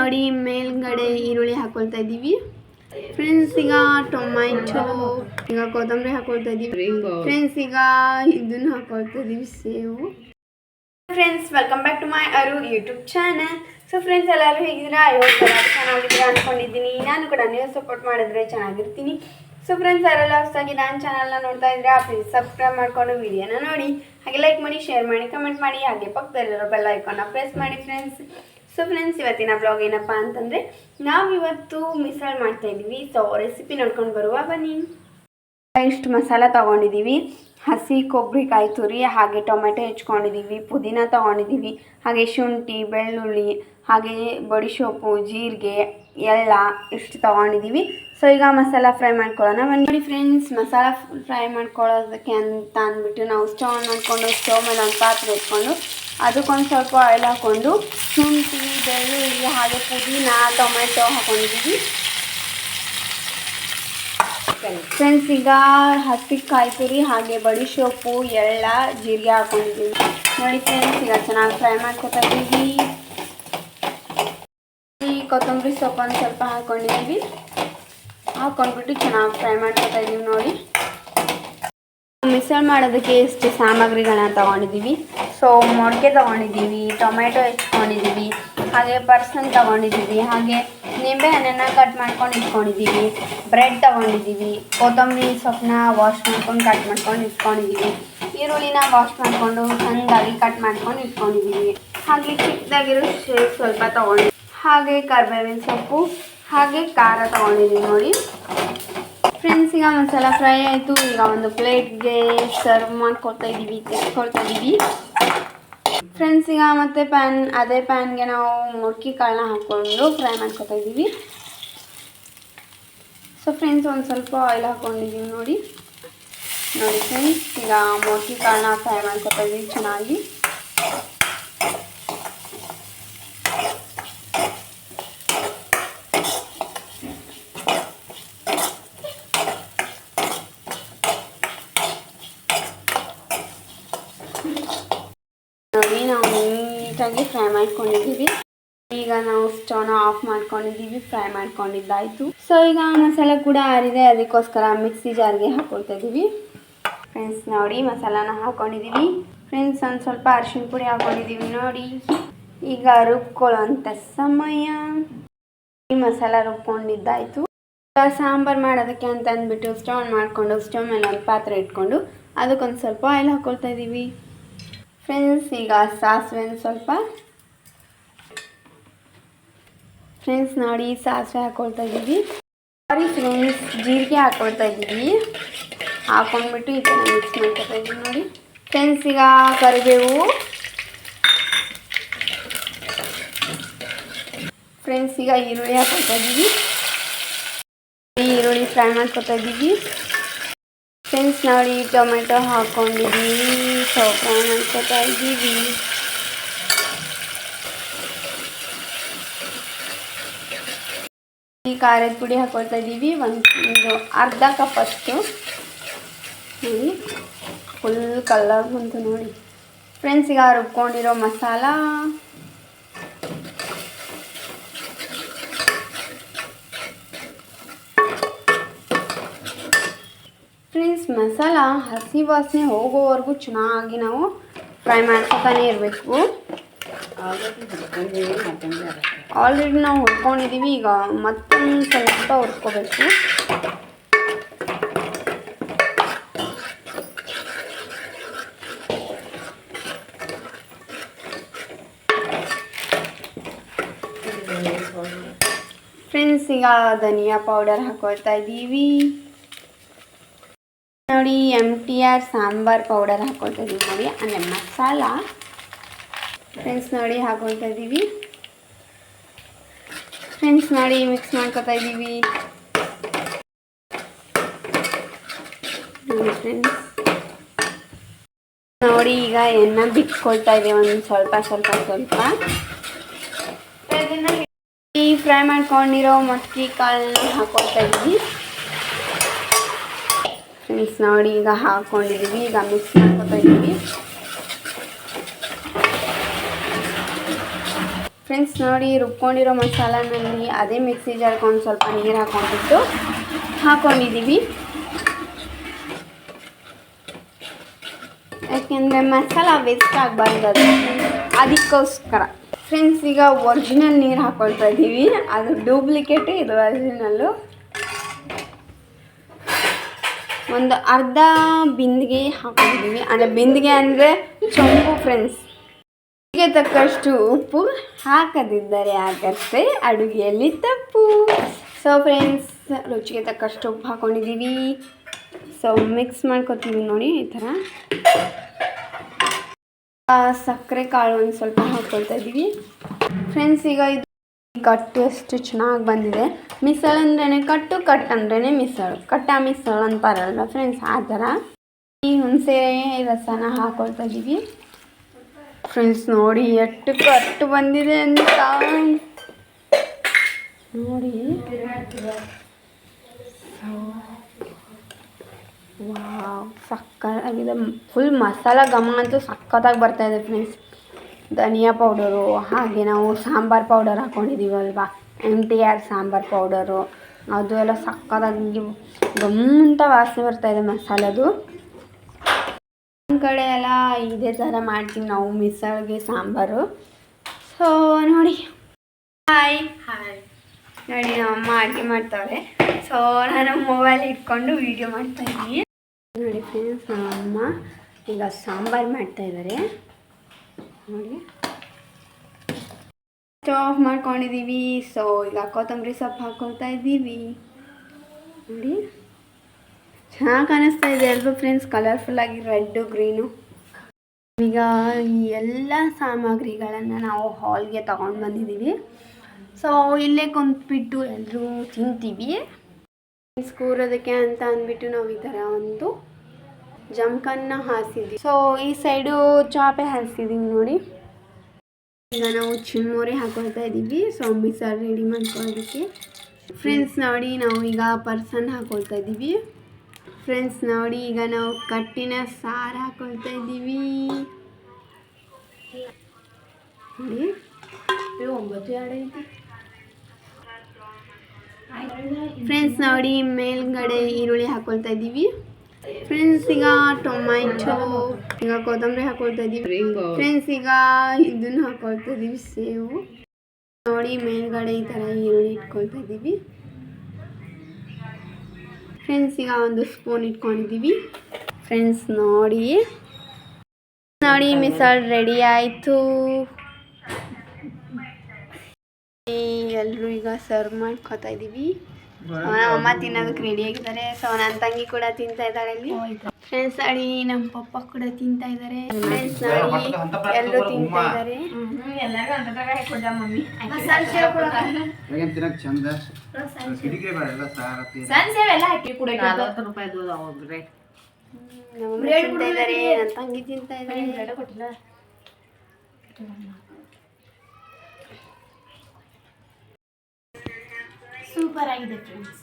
ನೋಡಿ ಮೇಲ್ಗಡೆ ಈರುಳ್ಳಿ ಹಾಕೊಳ್ತಾ ಇದ್ದೀವಿ ಫ್ರೆಂಡ್ಸ್. ಈಗ ಟೊಮ್ಯಾಟೊ, ಈಗ ಕೊತ್ತಂಬರಿ ಹಾಕೊಳ್ತಾ ಇದ್ದೀವಿ ಫ್ರೆಂಡ್ಸ್. ಈಗ ಇದನ್ನು ಹಾಕೊಳ್ತಾ ಇದ್ದೀವಿ, ಸೇವು. Friends, welcome back to my YouTube channel. So friends, ಎಲ್ಲರೂ ಹೇಗಿದ್ದೀರಾ? ಇವತ್ತು ಚೆನ್ನಾಗಿದ್ದೀರಾ ಅಂದ್ಕೊಂಡಿದ್ದೀನಿ. ನಾನು ಕೂಡ ನೀವು ಸಪೋರ್ಟ್ ಮಾಡಿದ್ರೆ ಚೆನ್ನಾಗಿರ್ತೀನಿ. ಸೊ ಫ್ರೆಂಡ್ಸ್, ಯಾರೆಲ್ಲ ಹೊಸದಾಗಿ ನನ್ನ ಚಾನಲ್ನ ನೋಡ್ತಾ ಇದ್ರೆ ಪ್ಲೀಸ್ ಸಬ್ಸ್ಕ್ರೈಬ್ ಮಾಡಿಕೊಂಡು ವಿಡಿಯೋನ ನೋಡಿ, ಹಾಗೆ ಲೈಕ್ ಮಾಡಿ, ಶೇರ್ ಮಾಡಿ, ಕಮೆಂಟ್ ಮಾಡಿ, ಹಾಗೆ ಪಕ್ಕದಲ್ಲಿರೋ ಬೆಲ್ ಐಕಾನ್ನ ಪ್ರೆಸ್ ಮಾಡಿ ಫ್ರೆಂಡ್ಸ್. ಸೊ ಫ್ರೆಂಡ್ಸ್, ಇವತ್ತಿನ ಬ್ಲಾಗ್ ಏನಪ್ಪ ಅಂತಂದರೆ ನಾವಿವತ್ತು ಮಿಸಲ್ ಮಾಡ್ತಾಯಿದ್ದೀವಿ. ಸೊ ರೆಸಿಪಿ ನೋಡ್ಕೊಂಡು ಬರುವ ಬನ್ನಿ. ಇಷ್ಟು ಮಸಾಲ ತೊಗೊಂಡಿದ್ದೀವಿ. ಹಸಿ ಕೊಬ್ಬರಿ, ಕಾಯಿ ತುರಿ, ಹಾಗೆ ಟೊಮೆಟೊ ಹೆಚ್ಕೊಂಡಿದ್ದೀವಿ, ಪುದೀನ ತೊಗೊಂಡಿದ್ದೀವಿ, ಹಾಗೆ ಶುಂಠಿ, ಬೆಳ್ಳುಳ್ಳಿ, ಹಾಗೆ ಬಡಿಸೊಪ್ಪು, ಜೀರಿಗೆ, ಎಲ್ಲ ಇಷ್ಟು ತೊಗೊಂಡಿದ್ದೀವಿ. ಸೊ ಈಗ ಮಸಾಲ ಫ್ರೈ ಮಾಡ್ಕೊಳ್ಳೋಣ ಬನ್ನಿ. ನೋಡಿ ಫ್ರೆಂಡ್ಸ್, ಮಸಾಲ ಫ್ರೈ ಮಾಡ್ಕೊಳ್ಳೋದಕ್ಕೆ ಅಂತ ಅಂದ್ಬಿಟ್ಟು ನಾವು ಸ್ಟವ್ ಆನ್ ಮಾಡಿಕೊಂಡು ಸ್ಟವ್ ಮೇಲೆ ಒಂದು ಪಾತ್ರೆ ಇಟ್ಕೊಂಡು ಅದಕ್ಕೊಂದು ಸ್ವಲ್ಪ ಆಯಿಲ್ ಹಾಕ್ಕೊಂಡು ಶುಂಠಿ, ಬೆಳ್ಳುಳ್ಳಿ, ಹಾಗೆ ಪುದೀನ, ಟೊಮೆಟೊ ಹಾಕ್ಕೊಂಡಿದ್ದೀವಿ ಫ್ರೆಂಡ್ಸ್. ಈಗ ಹಸಿ ಕಾಯಿ ತುರಿ, ಹಾಗೆ ಬಡಿಸೊಪ್ಪು, ಎಳ್ಳ, ಜೀರಿಗೆ ಹಾಕ್ಕೊಂಡಿದ್ದೀವಿ. ನೋಡಿ ಫ್ರೆಂಡ್ಸ್, ಈಗ ಚೆನ್ನಾಗಿ ಫ್ರೈ ಮಾಡ್ಕೊತಾ ಇದ್ದೀವಿ. ಈ ಕೊತ್ತಂಬರಿ ಸೊಪ್ಪನ್ನು ಸ್ವಲ್ಪ ಹಾಕ್ಕೊಂಡಿದ್ದೀವಿ. ಹಾಕ್ಕೊಂಡ್ಬಿಟ್ಟು ಚೆನ್ನಾಗಿ ಫ್ರೈ ಮಾಡ್ಕೊತಾ ಇದ್ದೀವಿ. ನೋಡಿ, ಮಿಸಲ್ ಮಾಡೋದಕ್ಕೆ ಎಷ್ಟು ಸಾಮಗ್ರಿಗಳನ್ನ ತೊಗೊಂಡಿದ್ದೀವಿ. ಸೊ ಮೊಳಕೆ ತೊಗೊಂಡಿದ್ದೀವಿ, ಟೊಮೆಟೊ ಹೆಚ್ಕೊಂಡಿದ್ದೀವಿ, ಹಾಗೆ ಪರ್ಸನ್ ತೊಗೊಂಡಿದ್ದೀವಿ, ಹಾಗೆ ನಿಂಬೆ ಹಣ್ಣನ್ನು ಕಟ್ ಮಾಡ್ಕೊಂಡು ಇಟ್ಕೊಂಡಿದ್ದೀವಿ, ಬ್ರೆಡ್ ತೊಗೊಂಡಿದ್ದೀವಿ, ಕೊತ್ತಂಬರಿ ಸೊಪ್ಪನ್ನ ವಾಶ್ ಮಾಡ್ಕೊಂಡು ಕಟ್ ಮಾಡ್ಕೊಂಡು ಇಟ್ಕೊಂಡಿದ್ದೀವಿ, ಈರುಳ್ಳಿನ ವಾಶ್ ಮಾಡಿಕೊಂಡು ಚೆಂದಾಗಿ ಕಟ್ ಮಾಡ್ಕೊಂಡು ಇಟ್ಕೊಂಡಿದ್ದೀವಿ, ಹಾಗೆ ಚಿಕ್ಕದಾಗಿರೋ ಶೇಪ್ ಸ್ವಲ್ಪ ತೊಗೊಂಡಿದ್ದೀವಿ, ಹಾಗೆ ಕರಿಬೇವಿನ ಸೊಪ್ಪು, ಹಾಗೆ ಖಾರ ತೊಗೊಂಡಿದ್ದೀವಿ. ನೋಡಿ ಫ್ರೆಂಡ್ಸ್, ಈಗ ಮಸಾಲ ಫ್ರೈ ಆಯಿತು. ಈಗ ಒಂದು ಪ್ಲೇಟ್ಗೆ ಸರ್ವ್ ಮಾಡ್ಕೊಳ್ತಾ ಇದ್ದೀವಿ, ತೆಗೆದುಕೊಳ್ತಾ ಇದ್ದೀವಿ ಫ್ರೆಂಡ್ಸ್. ಈಗ ಮತ್ತೆ ಅದೇ ಪ್ಯಾನ್ಗೆ ನಾವು ಮೊಳಕೆ ಕಾಳನ್ನ ಹಾಕ್ಕೊಂಡು ಫ್ರೈ ಮಾಡ್ಕೊತಾ ಇದ್ದೀವಿ. ಸೊ ಫ್ರೆಂಡ್ಸ್, ಒಂದು ಸ್ವಲ್ಪ ಆಯಿಲ್ ಹಾಕ್ಕೊಂಡಿದ್ದೀವಿ. ನೋಡಿ ಫ್ರೆಂಡ್ಸ್, ಈಗ ಮೊಳಕೆ ಕಾಳನ್ನ ಫ್ರೈ ಮಾಡ್ಕೊತಾ ಇದ್ದೀವಿ ಚೆನ್ನಾಗಿ. ನೋಡಿ, ನಾವು ನೀಟಾಗಿ ಫ್ರೈ ಮಾಡ್ಕೊಂಡಿದ್ದೀವಿ. ಈಗ ನಾವು ಸ್ಟವ್ನ ಆಫ್ ಮಾಡ್ಕೊಂಡಿದ್ದೀವಿ, ಫ್ರೈ ಮಾಡ್ಕೊಂಡಿದ್ದಾಯಿತು. ಸೊ ಈಗ ಮಸಾಲೆ ಕೂಡ ಆರಿದೆ, ಅದಕ್ಕೋಸ್ಕರ ಮಿಕ್ಸಿ ಜಾರ್ಗೆ ಹಾಕ್ಕೊಳ್ತಾ ಇದ್ದೀವಿ ಫ್ರೆಂಡ್ಸ್. ನೋಡಿ, ಮಸಾಲಾನ ಹಾಕ್ಕೊಂಡಿದ್ದೀವಿ ಫ್ರೆಂಡ್ಸ್. ಒಂದು ಸ್ವಲ್ಪ ಅರಿಶಿನ ಪುಡಿ ಹಾಕ್ಕೊಂಡಿದ್ದೀವಿ. ನೋಡಿ, ಈಗ ರುಬ್ಕೊಳ್ಳೋಂಥ ಸಮಯ. ಈ ಮಸಾಲ ರುಬ್ಕೊಂಡಿದ್ದಾಯಿತು. ಸಾಂಬಾರು ಮಾಡೋದಕ್ಕೆ ಅಂತ ಅಂದ್ಬಿಟ್ಟು ಸ್ಟವ್ ಆನ್ ಮಾಡಿಕೊಂಡು ಸ್ಟವ್ ಮೇಲೆ ಒಂದು ಪಾತ್ರೆ ಇಟ್ಕೊಂಡು ಅದಕ್ಕೊಂದು ಸ್ವಲ್ಪ ಆಯಿಲ್ ಹಾಕ್ಕೊಳ್ತಾ ಇದ್ದೀವಿ ಫ್ರೆಂಡ್ಸ್. ಈಗ ಸಾಸಿವೆ ಸ್ವಲ್ಪ ಫ್ರೆಂಡ್ಸ್. ನೋಡಿ, ಸಾಸಿವೆ ಹಾಕ್ಕೊಳ್ತಾ ಇದ್ದೀವಿ. ಸಾರಿ ಫ್ರೆಂಡ್ಸ್, ಜೀರಿಗೆ ಹಾಕ್ಕೊಳ್ತಾ ಇದ್ದೀವಿ. ಹಾಕ್ಕೊಂಡ್ಬಿಟ್ಟು ಇದನ್ನು ಮಿಕ್ಸ್ ಮಾಡ್ಕೊತಾ ಇದ್ದೀವಿ. ನೋಡಿ ಫ್ರೆಂಡ್ಸ್, ಈಗ ಕರಿಬೇವು ಫ್ರೆಂಡ್ಸ್. ಈಗ ಈರುಳ್ಳಿ ಹಾಕ್ಕೊಳ್ತಾ ಇದ್ದೀವಿ. ಈರುಳ್ಳಿ ಫ್ರೈ ಮಾಡ್ಕೊತಾ ಇದ್ದೀವಿ ಫ್ರೆಂಡ್ಸ್. ನೋಡಿ, ಟೊಮೆಟೊ ಹಾಕ್ಕೊಂಡಿದ್ದೀವಿ. ಸೊ ಫ್ರೈ ಮಾಡ್ಕೊತಾ ಇದ್ದೀವಿ. ಈ ಖಾರದ ಪುಡಿ ಹಾಕ್ಕೊಳ್ತಾ ಇದ್ದೀವಿ. ಒಂದು ಅರ್ಧ ಕಪ್ ಅಷ್ಟು. ನೋಡಿ, ಫುಲ್ ಕಲರ್ ಬಂತು ನೋಡಿ ಫ್ರೆಂಡ್ಸ್. ಈಗ ರುಬ್ಕೊಂಡಿರೋ ಮಸಾಲ ಫ್ರೆಂಡ್ಸ್. ಮಸಾಲ ಹಸಿ ವಾಸನೆ ಹೋಗೋವರೆಗೂ ಚೆನ್ನಾಗಿ ನಾವು ಫ್ರೈ ಮಾಡ್ಕೊತಾನೆ ಇರಬೇಕು. ಆಲ್ರೆಡಿ ನಾವು ಹುರ್ಕೊಂಡಿದ್ದೀವಿ. ಈಗ ಮತ್ತೊಂದು ಸ್ವಲ್ಪ ಹುರ್ಕೋಬೇಕು. ಫ್ರೆಂಡ್ಸ್, ಈಗ ಧನಿಯಾ ಪೌಡರ್ ಹಾಕೊಳ್ತಾ ಇದ್ದೀವಿ. ನೋಡಿ, MTR ಸಾಂಬಾರ್ ಪೌಡರ್ ಹಾಕ್ಕೊಳ್ತಾ ಇದ್ದೀವಿ. ನೋಡಿ, ಅಂದರೆ ಮಸಾಲ ಫ್ರೆಂಡ್ಸ್. ನೋಡಿ, ಹಾಕ್ಕೊಳ್ತಾ ಇದ್ದೀವಿ ಫ್ರೆಂಡ್ಸ್. ನೋಡಿ, ಮಿಕ್ಸ್ ಮಾಡ್ಕೊತಾ ಇದ್ದೀವಿ. ನೋಡಿ ಫ್ರೆಂಡ್ಸ್, ನೋಡಿ ಈಗ ಎಣ್ಣೆ ಬಿಟ್ಕೊಳ್ತಾ ಇದೆ ಒಂದು ಸ್ವಲ್ಪ ಈ ಫ್ರೈ ಮಾಡ್ಕೊಂಡಿರೋ ಮಕ್ಕಿ ಕಾಳನ್ನ ಹಾಕ್ಕೊಳ್ತಾ ಇದ್ದೀವಿ ಫ್ರೆಂಡ್ಸ್. ನೋಡಿ, ಈಗ ಹಾಕ್ಕೊಂಡಿದ್ದೀವಿ. ಈಗ ಮಿಕ್ಸ್ ಮಾಡ್ಕೊತಾ ಇದ್ದೀವಿ ಫ್ರೆಂಡ್ಸ್ ನೋಡಿ, ರುಬ್ಕೊಂಡಿರೋ ಮಸಾಲನಲ್ಲಿ ಅದೇ ಮಿಕ್ಸಿ ಜಾರ್ಗೆ ಒಂದು ಸ್ವಲ್ಪ ನೀರು ಹಾಕ್ಕೊಂಡ್ಬಿಟ್ಟು ಹಾಕ್ಕೊಂಡಿದ್ದೀವಿ. ಯಾಕೆಂದರೆ ಮಸಾಲ ವೇಸ್ಟ್ ಆಗಬಾರ್ದು, ಅದಕ್ಕೋಸ್ಕರ. ಫ್ರೆಂಡ್ಸ್ ಈಗ ಒರಿಜಿನಲ್ ನೀರು ಹಾಕ್ಕೊಳ್ತಾ ಇದ್ದೀವಿ. ಅದು ಡೂಪ್ಲಿಕೇಟು, ಇದು ಒರಿಜಿನಲ್ಲು. ಒಂದು ಅರ್ಧ ಬಿಂದಿಗೆ ಹಾಕೊಂಡಿದ್ದೀವಿ. ಅಂದರೆ ಬಿಂದಿಗೆ ಅಂದರೆ ಚೊಂಬು ಫ್ರೆಂಡ್ಸ್. ರುಚಿಗೆ ತಕ್ಕಷ್ಟು ಉಪ್ಪು, ಹಾಕದಿದ್ದರೆ ಆಗತ್ತೆ ಅಡುಗೆಯಲ್ಲಿ ತಪ್ಪು. ಸೊ ಫ್ರೆಂಡ್ಸ್, ರುಚಿಗೆ ತಕ್ಕಷ್ಟು ಉಪ್ಪು ಹಾಕ್ಕೊಂಡಿದ್ದೀವಿ. ಸೊ ಮಿಕ್ಸ್ ಮಾಡ್ಕೊತೀವಿ ನೋಡಿ ಈ ಥರ. ಸಕ್ಕರೆ ಕಾಳು ಒಂದು ಸ್ವಲ್ಪ ಹಾಕ್ಕೊಳ್ತಾ ಇದ್ದೀವಿ. ಫ್ರೆಂಡ್ಸ್ ಈಗ ಇದು ಕಟ್ಟು ಎಷ್ಟು ಚೆನ್ನಾಗಿ ಬಂದಿದೆ. ಮಿಸಳು ಅಂದ್ರೇ ಕಟ್ಟು, ಕಟ್ ಅಂದ್ರೇ ಮಿಸಳು, ಕಟ್ಟ ಮಿಸಳು ಅಂತಾರಲ್ವ ಫ್ರೆಂಡ್ಸ್, ಆ ಥರ. ಈ ಹುಣಸೆ ರಸನ ಹಾಕ್ಕೊಳ್ತಾ ಇದ್ದೀವಿ. ಫ್ರೆಂಡ್ಸ್ ನೋಡಿ ಎಷ್ಟು ಕಟ್ಟು ಬಂದಿದೆ ಅಂತ ನೋಡಿ. ವಾವ್, ಸಕ್ಕತ್ತಾಗಿದೆ. ಫುಲ್ ಮಸಾಲ ಘಮ ಅಂತೂ ಸಕ್ಕತ್ತಾಗಿ ಬರ್ತಾಯಿದೆ ಫ್ರೆಂಡ್ಸ್. ಧನಿಯಾ ಪೌಡರು, ಹಾಗೆ ನಾವು ಸಾಂಬಾರು ಪೌಡರ್ ಹಾಕ್ಕೊಂಡಿದ್ದೀವಲ್ವ, MTR ಸಾಂಬಾರು ಪೌಡರು, ಅದು ಎಲ್ಲ ಸಕ್ಕತ್ತಾಗಿ ಗಮ್ ಅಂತ ವಾಸನೆ ಬರ್ತಾಯಿದೆ ಮಸಾಲದು. ಒಂದು ಕಡೆ ಎಲ್ಲ ಇದೇ ಥರ ಮಾಡ್ತೀವಿ ನಾವು ಮಿಸಳಿಗೆ ಸಾಂಬಾರು. ಸೊ ನೋಡಿ, ಹಾಯ್ ನೋಡಿ, ನಮ್ಮಮ್ಮ ಅಡುಗೆ ಮಾಡ್ತಾವ್ರೆ. ಸೊ ನಾನು ಮೊಬೈಲ್ ಇಟ್ಕೊಂಡು ವೀಡಿಯೋ ಮಾಡ್ತಾಯಿದ್ದೀನಿ ನೋಡಿ. ಫ್ರೆಂಡ್ಸ್, ನಮ್ಮಮ್ಮ ಈಗ ಸಾಂಬಾರು ಮಾಡ್ತಾಯಿದ್ದಾರೆ ನೋಡಿ. ಸ್ಟವ್ ಆಫ್ ಮಾಡ್ಕೊಂಡಿದ್ದೀವಿ. ಸೊ ಈಗ ಕೊತ್ತಂಬರಿ ಸೊಪ್ಪು ಹಾಕ್ಕೊಳ್ತಾ ಇದ್ದೀವಿ ನೋಡಿ. ಚೆನ್ನಾಗಿ ಕಾಣಿಸ್ತಾ ಇದೆ ಅಲ್ವಾ ಫ್ರೆಂಡ್ಸ್, ಕಲರ್ಫುಲ್ಲಾಗಿ ರೆಡ್ಡು ಗ್ರೀನು. ಈಗ ಈ ಎಲ್ಲ ಸಾಮಗ್ರಿಗಳನ್ನು ನಾವು ಹಾಲ್ಗೆ ತಗೊಂಡು ಬಂದಿದ್ದೀವಿ. ಸೊ ಇಲ್ಲೇ ಕುಂತ್ಬಿಟ್ಟು ಎಲ್ಲರೂ ತಿಂತೀವಿ. ಕೂರೋದಕ್ಕೆ ಅಂತ ಅಂದ್ಬಿಟ್ಟು ನಾವು ಈ ಥರ ಒಂದು ಜಮಖಾನ ಹಾಸಿದ್ದೀವಿ. ಸೊ ಈ ಸೈಡು ಚಾಪೆ ಹಾಸಿದ್ದೀವಿ ನೋಡಿ. ಈಗ ನಾವು ಚಿನ್ಮೋರೆ ಹಾಕೊಳ್ತಾ ಇದ್ದೀವಿ. ಸೊ ಮಿಸಲ್ ರೆಡಿ ಮಾಡ್ಕೊಳ್ಳೋದಕ್ಕೆ. ಫ್ರೆಂಡ್ಸ್ ನೋಡಿ, ನಾವು ಈಗ ಪರ್ಸನ್ ಹಾಕೊಳ್ತಾ ಇದ್ದೀವಿ. ಫ್ರೆಂಡ್ಸ್ ನೋಡಿ, ಈಗ ನಾವು ಕಟ್ಟಿನ ಸಾರು ಹಾಕೊಳ್ತಾ ಇದ್ದೀವಿ ನೋಡಿ. 9:02 ಐತಿ. ಫ್ರೆಂಡ್ಸ್ ನೋಡಿ, ಮೇಲ್ಗಡೆ ಈರುಳ್ಳಿ ಹಾಕೊಳ್ತಾ ಇದ್ದೀವಿ. ಫ್ರೆಂಡ್ಸ್ ಈಗ ಟೊಮ್ಯಾಟೊ, ಈಗ ಕೊತ್ತಂಬರಿ ಹಾಕೊಳ್ತಾ ಇದ್ದೀವಿ. ಫ್ರೆಂಡ್ಸ್ ಈಗ ಇದನ್ನು ಹಾಕೊಳ್ತಾ ಇದ್ದೀವಿ, ಸೇವು ನೋಡಿ. ಮೇಲ್ಗಡೆ ಈ ಥರ ಈರುಳ್ಳಿ ಇಟ್ಕೊಳ್ತಾ ಇದ್ದೀವಿ. ಫ್ರೆಂಡ್ಸ್ ಈಗ ಒಂದು ಸ್ಪೂನ್ ಇಟ್ಕೊಂಡಿದ್ದೀವಿ. ಫ್ರೆಂಡ್ಸ್ ನೋಡಿ ಮಿಸಲ್ ರೆಡಿ ಆಯಿತು. ಎಲ್ಲರೂ ಈಗ ಸರ್ವ್ ಮಾಡ್ಕೊತಾ ಇದ್ದೀವಿ. ಅಮ್ಮ ತಿನ್ನೋದಕ್ಕೆ ರೆಡಿ ಆಗಿದ್ದಾರೆ. ಸೊ ನನ್ನ ತಂಗಿ ಕೂಡ ತಿಂತಾ ಇದ್ದಾಳೆ ಅಲ್ಲಿ. ಫ್ರೆಂಡ್ಸ್ ನೋಡಿ, ನಮ್ಮ ಪಪ್ಪ ಕೂಡ ತಿಂತಾ ಇದ್ದಾರೆ. ಫ್ರೆಂಡ್ಸ್ ನೋಡಿ, ಎಲ್ಲರೂ ತಿಂತಾ ಇದ್ದಾರೆ. ನನ್ನ ತಂಗಿ ತಿಂತಾ ಇದ್ದಾರೆ. ಸೂಪರ್ ಆಗಿದೆ ಫ್ರೆಂಡ್ಸ್.